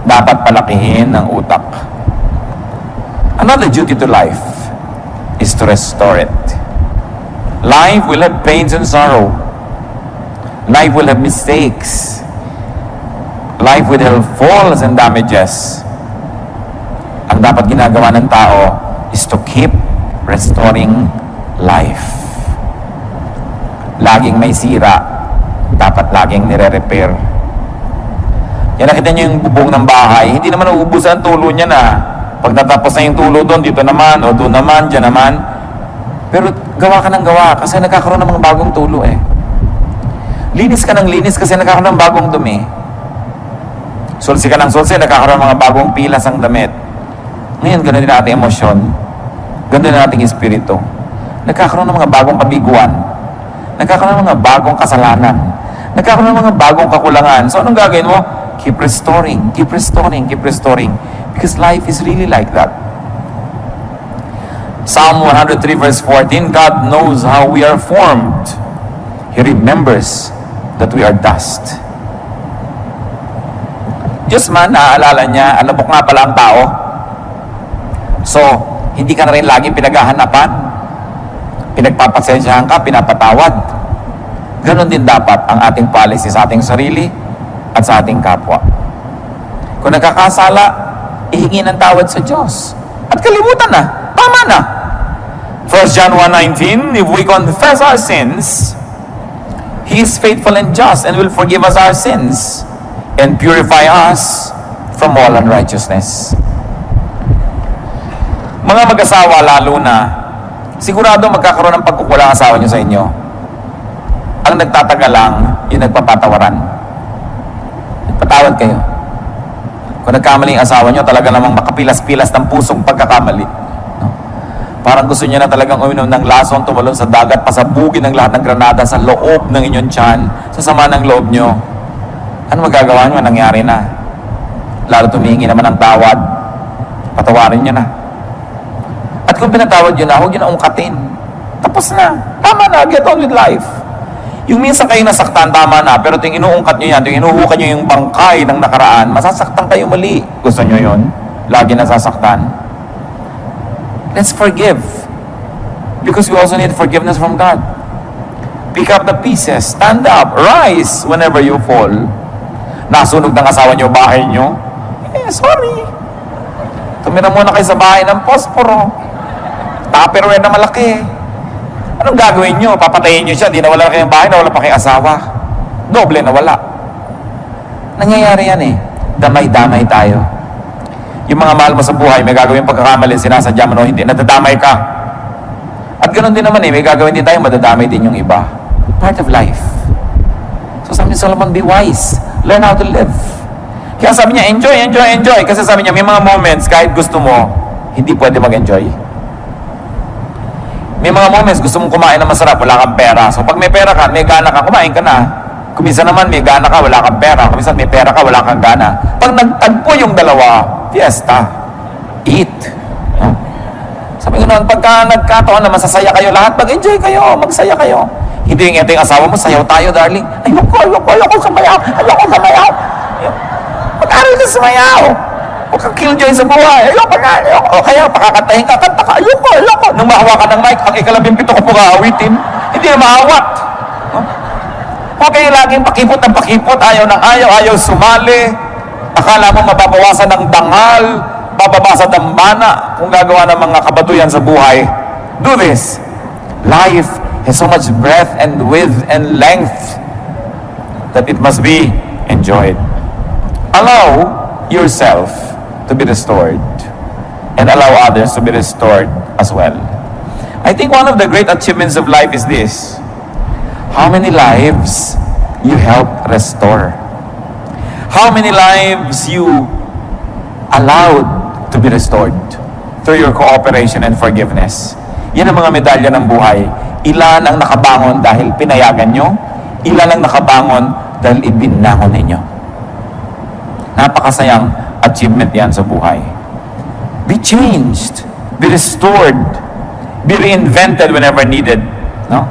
[SPEAKER 1] Dapat palakihin ang utak. Another duty to life is to restore it. Life will have pains and sorrow. Life will have mistakes. Life will have falls and damages. Ang dapat ginagawa ng tao is to keep restoring life. Laging may sira, dapat laging nire-repair. Yan, nakita niyo yung bubong ng bahay, hindi naman uubusan ang tulo niya na. Pag natapos na yung tulo doon, dito naman, o doon naman, dyan naman. Pero gawa ka ng gawa kasi nagkakaroon ng mga bagong tulo eh. Linis ka ng linis kasi nagkakaroon ng bagong dumi. Sulsi ka ng sulsi, nagkakaroon ng mga bagong pilas ang damit. Ngayon, ganoon din ating emosyon. Ganoon din ating espiritu. Nagkakaroon ng mga bagong kabiguan. Nagkakaroon ng mga bagong kasalanan. Nagkakaroon ng mga bagong kakulangan. So, anong gagawin mo? Keep restoring, keep restoring, keep restoring. Because life is really like that. Psalm 103 verse 14, God knows how we are formed. He remembers that we are dust. Diyos man, naaalala niya, alabok nga pala ang tao. So, hindi ka na rin lagi pinaghahanapan. Pinagpapasensyahan ka, pinapatawad. Ganon din dapat ang ating policy sa ating sarili at sa ating kapwa. Kung nagkakasala, ihingi ng tawad sa Diyos. At kalimutan na. Tama na. 1 John 1:19, if we confess our sins, He is faithful and just and will forgive us our sins and purify us from all unrighteousness. Mga mag-asawa lalo na, sigurado magkakaroon ng pagkukulang asawa nyo sa inyo. Ang nagtatagal lang, yung nagpapatawaran. Nagpatawad kayo. Kung nagkamali ang asawa nyo, talaga namang makapilas-pilas ng pusong pagkakamali. No? Parang gusto niya na talagang uminom ng lason, tumalon sa dagat, pasabugin ng lahat ng granada sa loob ng inyong tiyan, sa sama ng loob nyo. Ano magagawa nyo? Nangyari na. Lalo tumingi naman ng tawad. Patawarin nyo na. At kung pinatawad nyo na, huwag nyo na ungkatin. Tapos na. Tama na. Get on with life. Yung minsan kayo nasaktan, tama na. Pero ting inuungkat nyo yan, ting inuhukan nyo yung bangkay ng nakaraan, masasaktan kayo muli. Gusto nyo yun? Lagi nasasaktan. Let's forgive. Because we also need forgiveness from God. Pick up the pieces. Stand up. Rise whenever you fall. Nasunog ng asawa nyo, bahay nyo. Sorry. Tumira muna kayo sa bahay ng posporo. Tupperware na malaki. Anong gagawin nyo? Papatayin nyo siya. Di nawala na kayong bahay, nawala pa kayong asawa. Doble nawala. Nangyayari yan eh. Damay-damay tayo. Yung mga mahal mo sa buhay, may gagawin pagkakamali, sinasadya mo, no, hindi, nadadamay ka. At ganoon din naman eh, may gagawin din tayo, madadamay din yung iba. Part of life. So sabi ni Solomon, be wise. Learn how to live. Kaya sabi niya, enjoy, enjoy, enjoy. Kasi sabi niya, may mga moments, kahit gusto mo, hindi pwede mag-enjoy. May mga moments, gusto mong kumain na masarap, wala kang pera. So pag may pera ka, may gana ka, kumain ka na. Kuminsan naman, may gana ka, wala kang pera. Kuminsan may pera ka, wala kang gana. Pag nagtagpo yung dalawa, fiesta. Eat. No? Sabi ko noon, pagka nagkataon na masasaya kayo lahat, mag-enjoy kayo, magsaya kayo. Hindi yung ito yung asawa mo, sayaw tayo, darling. Ayoko sumayaw. Mag-aral ka sumayaw. Huwag kang killjoy sa buhay. Ayoko. O kaya, pakakatahin ka, kanta ka. Ayoko. Nung mahawa ka ng mic, ang ika-12 ko po kaawitin. Hindi na mahawat. No? Huwag kayo laging pakipot ng pakipot. Ayaw sumali. Akala mo mababawasan ng dangal, bababasa ng mana, kung gagawa ng mga kabatuyan sa buhay. Do this. Life has so much breadth and width and length that it must be enjoyed. Allow yourself to be restored and allow others to be restored as well. I think one of the great achievements of life is this: how many lives you help restore, how many lives you allowed to be restored through your cooperation and forgiveness. Yan ang mga medalya ng buhay. Ilan ang nakabangon dahil pinayagan nyo, ilan ang nakabangon dahil ibinangon ninyo. Napakasayang achievement yan sa buhay. Be changed, be restored, be reinvented whenever needed. No?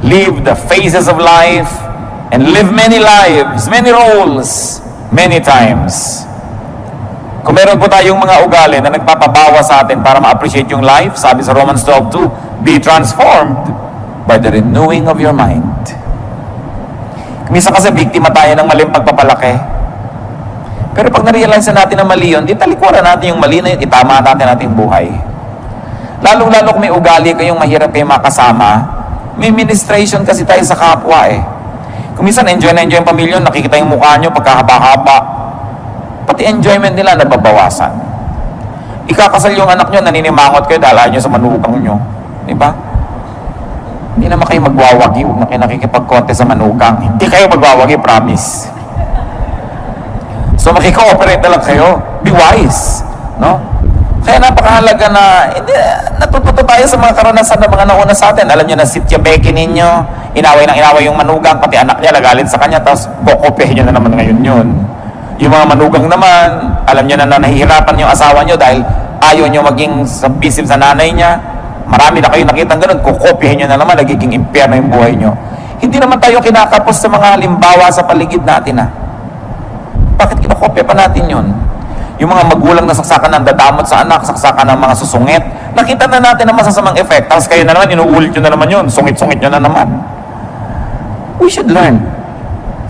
[SPEAKER 1] Live the phases of life and live many lives, many roles, many times. Kung meron po tayong mga ugali na nagpapabawa sa atin para ma-appreciate yung life, sabi sa Romans 12:2, be transformed by the renewing of your mind. Minsan kasi biktima tayo ng maling pagpapalaki. Pero pag na-realize natin na mali yun, di talikuran natin yung mali na yun, itama natin ating buhay. Lalong-lalo kung may ugali kayong mahirap kayong makasama, may ministration kasi tayo sa kapwa eh. Kung minsan enjoy na enjoy yung pamilya, nakikita yung mukha nyo pagkahaba-haba, pati enjoyment nila nababawasan. Ikakasal yung anak nyo, naninimangot kayo dahil ayaw nyo sa manugang nyo. Diba? Hindi naman kayo magwawagi, huwag na kayo nakikipag-konte sa manugang. Hindi kayo magwawagi, promise. So makikooperate na lang kayo. Be wise. No? Kaya napakahalaga na, hindi, natututo tayo sa mga karanasan ng mga nauna sa atin. Alam nyo na sitya Becky ninyo, inaway yung manugang, pati anak niya, nagalit sa kanya, tapos kukopihin nyo na naman ngayon yun. Yung mga manugang naman, alam nyo na nahihirapan yung asawa nyo dahil ayaw nyo maging submissive sa nanay niya. Marami na kayo nakitang ganun, kukopihin nyo na naman, nagiging impyerno yung buhay nyo. Hindi naman tayo kinakapos sa mga halimbawa sa paligid natin. Bakit kinakopya pa natin yun? Yung mga magulang na saksakan ng dadamot sa anak, saksakan ng mga susungit, nakita na natin ang masasamang effect. Tapos kayo na naman, inuulit nyo na naman yun, sungit-sungit nyo na naman. We should learn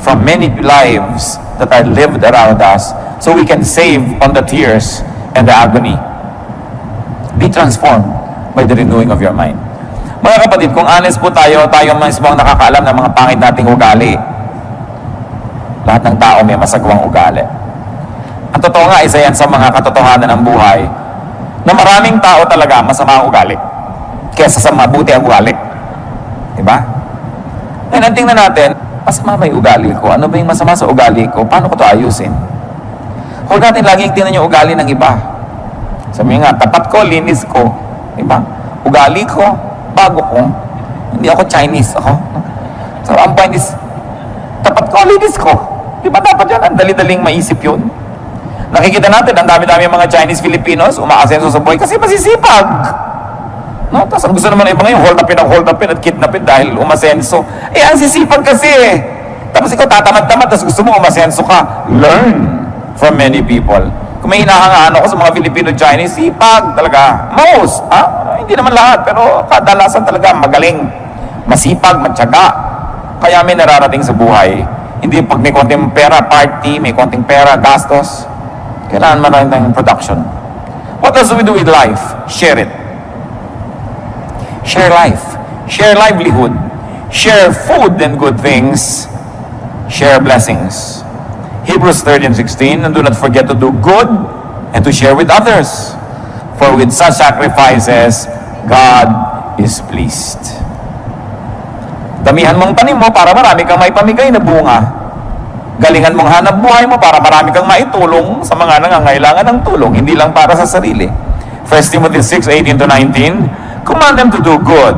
[SPEAKER 1] from many lives that are lived around us so we can save on the tears and the agony. Be transformed by the renewing of your mind. Mga kapatid, kung honest po tayo mismo ang nakakaalam ng mga pangit nating ugali. Lahat ng tao may masagawang ugali. At Ang totoo nga, isa yan sa mga katotohanan ng buhay, na maraming tao talaga masama ang ugali kesa sa mabuti ang ugali. Diba? Ngayon, tingnan natin, masama ba yung ugali ko? Ano ba yung masama sa ugali ko? Paano ko ito ayusin? Huwag natin laging tingnan yung ugali ng iba. Sabi nga, tapat ko, linis ko. Diba? Ugali ko, bago ko. Hindi ako Chinese ako. So, ang point is, tapat ko, linis ko. Diba dapat yan? Ang dali-daling maisip yun. Nakikita natin, ang dami-dami mga Chinese Filipinos umaasenso sa buhay kasi masisipag. No? Tapos ang gusto naman ng iba ngayon, hold upin at kidnapin dahil umasenso. Eh, ang sisipag kasi eh. Tapos ikaw tatamad-tamad, tapos gusto mo umasenso ka. Learn from many people. Kung may hinahangaan ako sa mga Filipino-Chinese, sipag talaga. Most, hindi naman lahat, pero kadalasan talaga magaling. Masipag, matyaga. Kaya may nararating sa buhay. Hindi pag may konting pera, party, may konting pera, gastos. Kailangan maraming tayong production. What else do we do with life? Share it. Share life. Share livelihood. Share food and good things. Share blessings. Hebrews 13:16, and do not forget to do good and to share with others. For with such sacrifices, God is pleased. Damihan mong tanim mo para marami kang maipamigay na bunga. Galingan mong hanap buhay mo para marami kang maitulong sa mga nangangailangan ng tulong, hindi lang para sa sarili. 1 Timothy 6:18-19, command them to do good,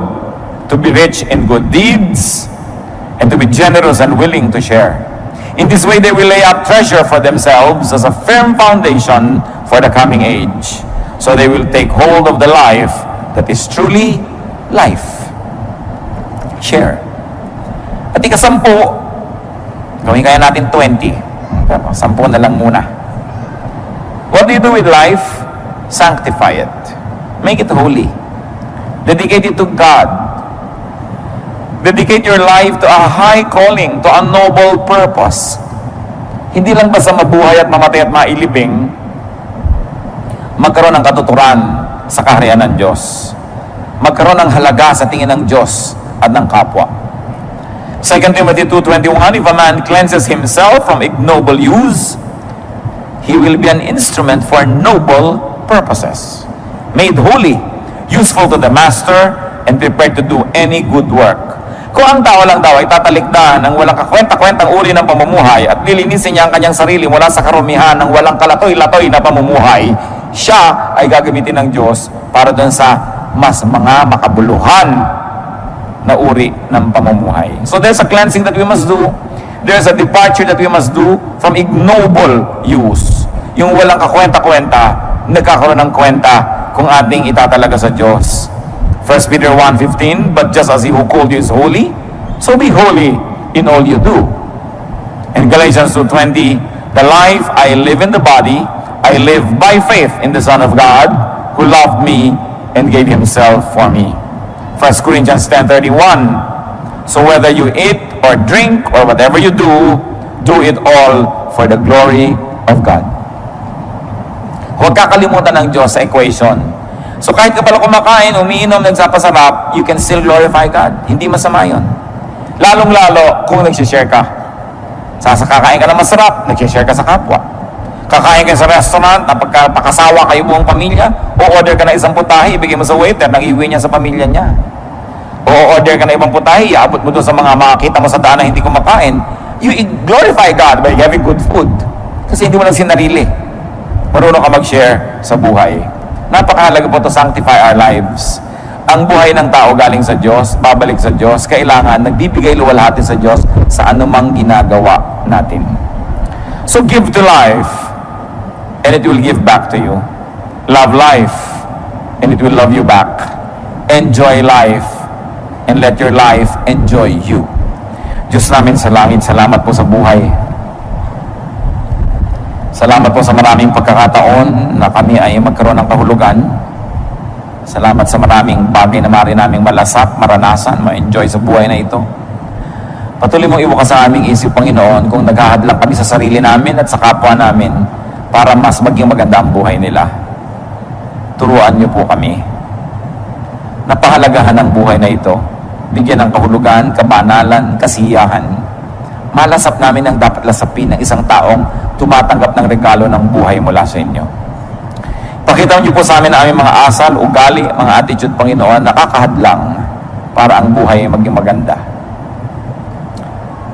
[SPEAKER 1] to be rich in good deeds, and to be generous and willing to share. In this way, they will lay up treasure for themselves as a firm foundation for the coming age. So they will take hold of the life that is truly life. Share. At ika-10, gawin kaya natin 20. Pero 10 na lang muna. What do you do with life? Sanctify it. Make it holy. Dedicate it to God. Dedicate your life to a high calling, to a noble purpose. Hindi lang basta mabuhay at mamatay at mailibing, magkaroon ng katuturan sa kaharian ng Diyos. Magkaroon ng halaga sa tingin ng Diyos at ng kapwa. 2 Timothy 2:21, if a man cleanses himself from ignoble use, he will be an instrument for noble purposes, made holy, useful to the master, and prepared to do any good work. Kung ang tao lang daw ay tatalikdan ng walang kakwenta-kwentang uri ng pamumuhay at lilinisin niya ang kanyang sarili mula sa karumihan ng walang kalatoy-latoy na pamumuhay, siya ay gagamitin ng Diyos para doon sa mas mga makabuluhan na uri ng pamumuhay. So there's a cleansing that we must do. There's a departure that we must do from ignoble use. Yung walang kakwenta-kwenta, nagkakaroon ng kwenta kung ating itatalaga sa Diyos. 1 Peter 1:15, but just as He who called you is holy, so be holy in all you do. And Galatians 2:20, the life I live in the body, I live by faith in the Son of God, who loved me and gave Himself for me. 1 Corinthians 10:31, so whether you eat or drink or whatever you do it all for the glory of God. Huwag kakalimutan ng Diyos sa equation. So kahit ka pala kumakain, umiinom, nagsapasarap, you can still glorify God. Hindi masama yun. Lalong-lalo kung nagsishare ka. Kakain ka na masarap, nagsishare ka sa kapwa. Kakain ka sa restaurant, pakasawa kayo buong pamilya, o order ka na isang putahe, ibigay mo sa waiter, nang iuwi niya sa pamilya niya. O order ka na ibang putahe, iabot mo doon sa mga makakita mo sa daan na hindi kumakain. You glorify God by having good food. Kasi hindi mo lang sinarili. Marunong ka mag-share sa buhay. Napakahalaga po to sanctify our lives. Ang buhay ng tao galing sa Diyos, babalik sa Diyos, kailangan nagbibigay luwalhati sa Diyos sa anumang ginagawa natin. So give to life, and it will give back to you. Love life, and it will love you back. Enjoy life, and let your life enjoy you. Diyos namin sa langit, salamat po sa buhay. Salamat po sa maraming pagkakataon na kami ay magkaroon ng kahulugan. Salamat sa maraming bagay na maaari naming malasap, maranasan, ma-enjoy sa buhay na ito. Patuloy mong ibukas sa aming isip, Panginoon, kung naghahadlang kami sa sarili namin at sa kapwa namin para mas maging maganda ang buhay nila. Turuan niyo po kami. Napahalagahan ang buhay na ito. Bigyan ng kahulugan, kabanalan, kasiyahan malasap namin ang dapat lasapin ng isang taong tumatanggap ng regalo ng buhay mula sa inyo. Pakita niyo po sa amin ang aming mga asal, ugali, mga attitude, Panginoon, nakakahadlang para ang buhay maging maganda.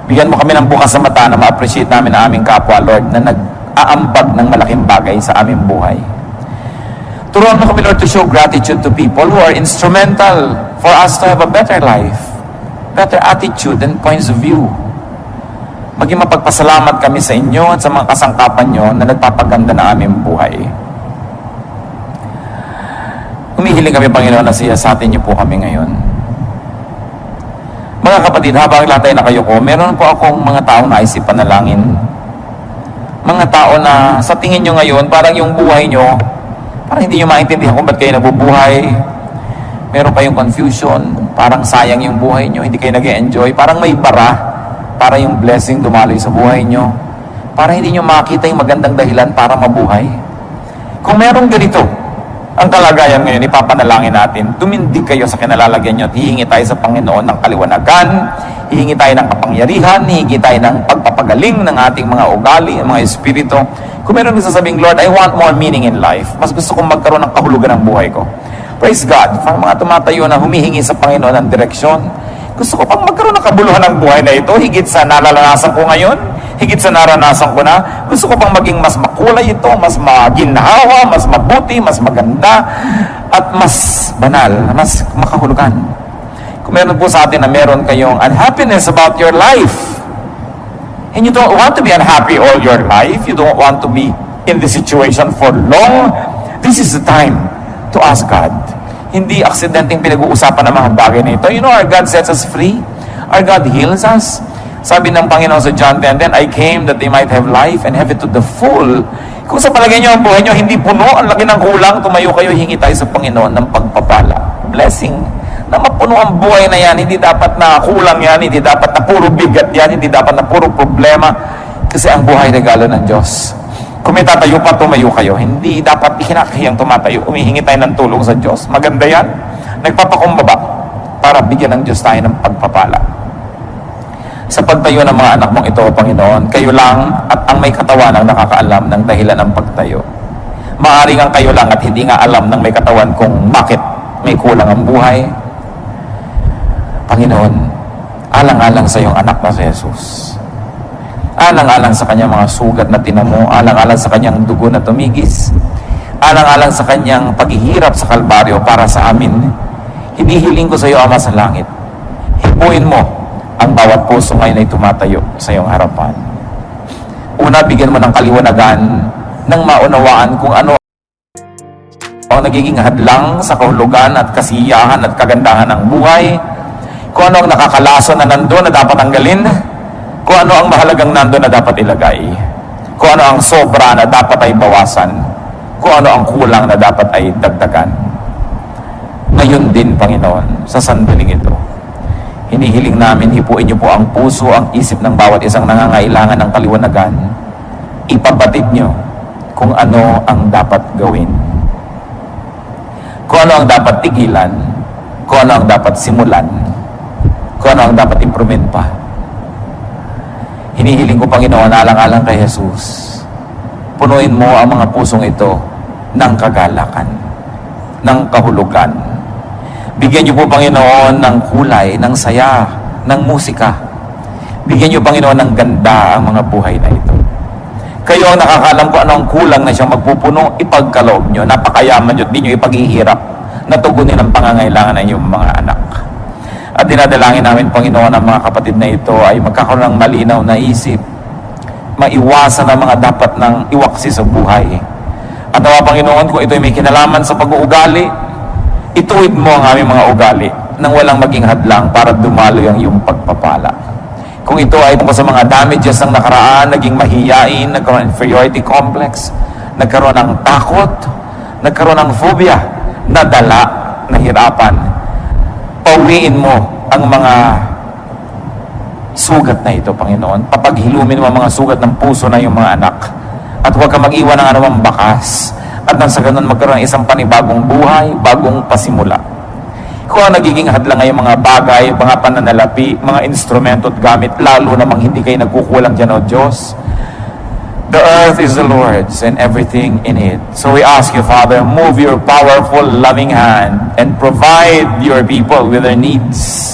[SPEAKER 1] Bigyan mo kami ng bukas sa mata na ma-appreciate namin ang aming kapwa, Lord, na nag-aambag ng malaking bagay sa aming buhay. Turuan mo kami, Lord, to show gratitude to people who are instrumental for us to have a better life, better attitude and points of view. Maging mapagpasalamat kami sa inyo at sa mga kasangkapan nyo na nagpapaganda ng aming buhay. Humihiling kami, Panginoon, na siyasatin niyo po kami ngayon. Mga kapatid, habang latay na kayo ko, meron po akong mga taong naisip panalangin. Mga tao na sa tingin nyo ngayon, parang yung buhay nyo, parang hindi nyo maintindihan kung ba't kayo nabubuhay. Meron pa yung confusion, parang sayang yung buhay nyo, hindi kayo nag-enjoy, parang may bara para yung blessing dumaloy sa buhay nyo, para hindi nyo makita yung magandang dahilan para mabuhay. Kung merong ganito ang kalagayan ngayon, ipapanalangin natin, tumindig kayo sa kinalalagyan nyo at hihingi tayo sa Panginoon ng kaliwanagan, hihingi tayo ng kapangyarihan, hihingi tayo ng pagpapagaling ng ating mga ugali, mga espiritu. Kung meron nagsasabing, Lord, I want more meaning in life, mas gusto kong magkaroon ng kahulugan ng buhay ko. Praise God, para mga tumatayo na humihingi sa Panginoon ng direksyon, gusto ko pang magkaroon ng kabuluhan ng buhay na ito, higit sa nalalasan ko ngayon, higit sa naranasan ko na. Gusto ko pang maging mas makulay ito, mas maginhawa, mas mabuti, mas maganda, at mas banal, mas makahulugan. Kung meron po sa atin na meron kayong unhappiness about your life, and you don't want to be unhappy all your life, you don't want to be in this situation for long, this is the time to ask God. Hindi aksidenteng pinag-uusapan ng mga bagay na ito. You know, our God sets us free. Our God heals us. Sabi ng Panginoon sa John 10, "Then I came that they might have life and have it to the full." Kung sa palagay nyo ang buhay nyo hindi puno, ang laki ng kulang, tumayo kayo, hingi tayo sa Panginoon ng pagpapala. Blessing. Na mapuno ang buhay na yan, hindi dapat na kulang yan, hindi dapat na puro bigat yan, hindi dapat na puro problema. Kasi ang buhay regalo ng Diyos. Kung may tatayo pa, tumayo kayo. Hindi dapat ikinakahiyang tumatayo. Umihingi tayo ng tulong sa Diyos. Maganda yan. Nagpapakumbaba para bigyan ng Diyos tayo ng pagpapala. Sa pagtayo ng mga anak mong ito, Panginoon, kayo lang at ang may katawan ang nakakaalam ng dahilan ng pagtayo. Maaring ang kayo lang at hindi nga alam ng may katawan kung bakit may kulang ang buhay. Panginoon, alang-alang sa iyong anak na si Jesus. Alang-alang sa kanyang mga sugat na tinamo, alang-alang sa kanyang dugo na tumigis, alang-alang sa kanyang paghihirap sa Kalbaryo para sa amin. Hinihiling ko sa iyo, Ama sa langit, hipuin mo ang bawat puso ngayon ay tumatayo sa iyong harapan. Una, bigyan mo ng kaliwanagan nang maunawaan kung ano ang nagiging hadlang sa kahulugan at kasiyahan at kagandahan ng buhay, kung ano ang nakakalaso na nandun na dapat tanggalin, kung ano ang mahalagang nandun na dapat ilagay, kung ano ang sobra na dapat ay bawasan, kung ano ang kulang na dapat ay dagdagan. Ngayon din, Panginoon, sa sandaling ito, hinihiling namin, hipuin niyo po ang puso, ang isip ng bawat isang nangangailangan ng kaliwanagan. Ipabatid niyo kung ano ang dapat gawin, kung ano ang dapat tigilan, kung ano ang dapat simulan, kung ano ang dapat improvement pa. Hinihiling ko, Panginoon, alang-alang kay Jesus, punuin mo ang mga pusong ito ng kagalakan, ng kahulugan. Bigyan niyo po, Panginoon, ng kulay, ng saya, ng musika. Bigyan niyo, Panginoon, ng ganda ang mga buhay na ito. Kayo ang nakakalam kung ano ang kulang na siyang magpupuno, ipagkaloob niyo, napakayaman niyo, di niyo ipaghihirap na tugunin ang pangangailangan ng inyong mga anak. At dinadalangin namin, Panginoon, ang mga kapatid na ito ay magkakaroon ng malinaw na isip, maiwasan ang mga dapat ng iwaksi sa buhay. At nawa, Panginoon, kung ito ay may kinalaman sa pag-uugali, ituwid mo ang aming mga ugali nang walang maging hadlang para dumaloy ang iyong pagpapala. Kung ito ay tungkol sa mga damages ng nakaraan, naging mahiyain, nagkaroon ng inferiority complex, nagkaroon ng takot, nagkaroon ng phobia, nadala, nahirapan, pauwiin mo ang mga sugat na ito, Panginoon. Papaghilumin mo ang mga sugat ng puso na iyong mga anak. At huwag ka mag-iwan ng anumang bakas. At nang sa ganun magkaroon ng isang panibagong buhay, bagong pasimula. Kung ko ang nagiging hadlang ngayong mga bagay, mga pananalapi, mga instrumento at gamit, lalo namang hindi kayo nagkukulang dyan, O Diyos. The earth is the Lord's and everything in it. So we ask you, Father, move your powerful, loving hand and provide your people with their needs.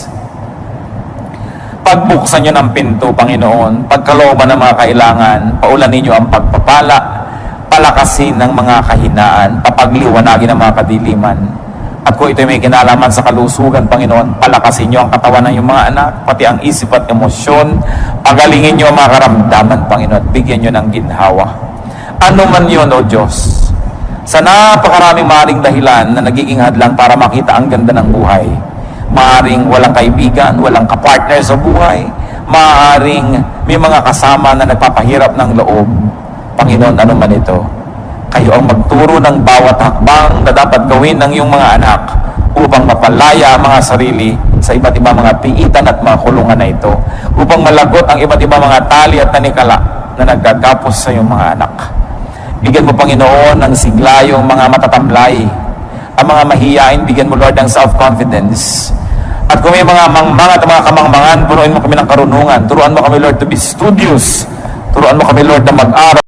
[SPEAKER 1] Pagbuksan nyo ng pinto, Panginoon, pagkalooban ng mga kailangan, paulan ninyo ang pagpapala, palakasin ng mga kahinaan, papagliwanagin ng mga kadiliman. At kung ito'y may kinalaman sa kalusugan, Panginoon, palakasin nyo ang katawan ng iyong mga anak, pati ang isip at emosyon, pagalingin nyo ang mga karamdaman, Panginoon, at bigyan nyo ng ginhawa. Ano man yun, O Diyos, sa napakaraming maaaring dahilan na nagiging hadlang para makita ang ganda ng buhay. Maaaring walang kaibigan, walang kapartner sa buhay, maaaring may mga kasama na nagpapahirap ng loob. Panginoon, ano man ito, kayo ang magturo ng bawat hakbang na dapat gawin ng iyong mga anak upang mapalaya ang mga sarili sa iba't ibang mga piitan at mga kulungan na ito, upang malagot ang iba't ibang mga tali at tanikala na naggagapos sa iyong mga anak. Bigyan mo, Panginoon, ng sigla yung mga matatamlay, ang mga mahiyain, bigyan mo, Lord, ng self-confidence. At kung may mga mangmang at mga kamangmangan, punuin mo kami ng karunungan. Turuan mo kami, Lord, to be studious. Turuan mo kami, Lord, na mag-aral